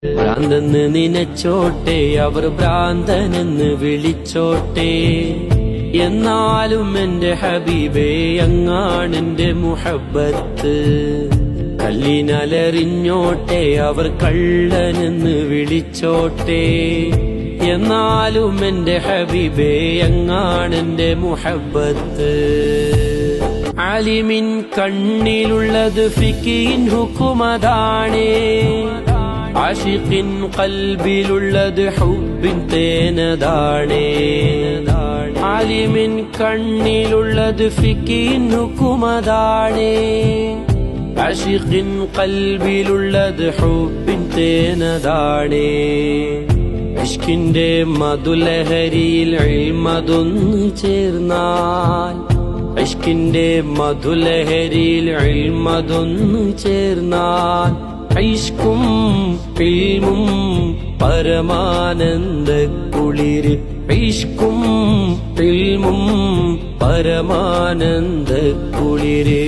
ഭ്രാന്തെന്ന് നിനച്ചോട്ടെ, അവർ ഭ്രാന്തനെന്ന് വിളിച്ചോട്ടെ, എന്നാലും എന്റെ ഹബീബേ അങ്ങാണെന്റെ മുഹബ്ബത്ത്. കല്ലിനലറിഞ്ഞോട്ടെ, അവർ കള്ളനെന്ന് വിളിച്ചോട്ടെ, എന്നാലും എന്റെ ഹബീബേ അങ്ങാണെന്റെ മുഹബ്ബത്ത്. ആലിമിൻ കണ്ണിലുള്ളത് ഫിഖിൻ ഹുക്കുമതാണേ, ആശിഖിൻ ഖൽബിലുള്ളത് ഹുബ്ബിൻ തേനതാണേ. ആലിമിൻ കണ്ണിലുള്ളത് ഫിഖിൻ ഹുക്കുമതാണേ, ആശിഖിൻ ഖൽബിലുള്ളത് ഹുബ്ബിൻ തേനതാണേ. ഇഷ്കിന്റെ മധുലഹരിയിൽ ഇൽമതൊന്നു ചേർന്നാൽ, ഇഷ്കിന്റെ മധുലഹരിയിൽ ഇൽമതൊന്നു ചേർന്നാൽ, ഇഷ്കും ഇൽമും പരമാനന്ദ കുളിര്, ഇഷ്കും ഇൽമും പരമാനന്ദ കുളിര്.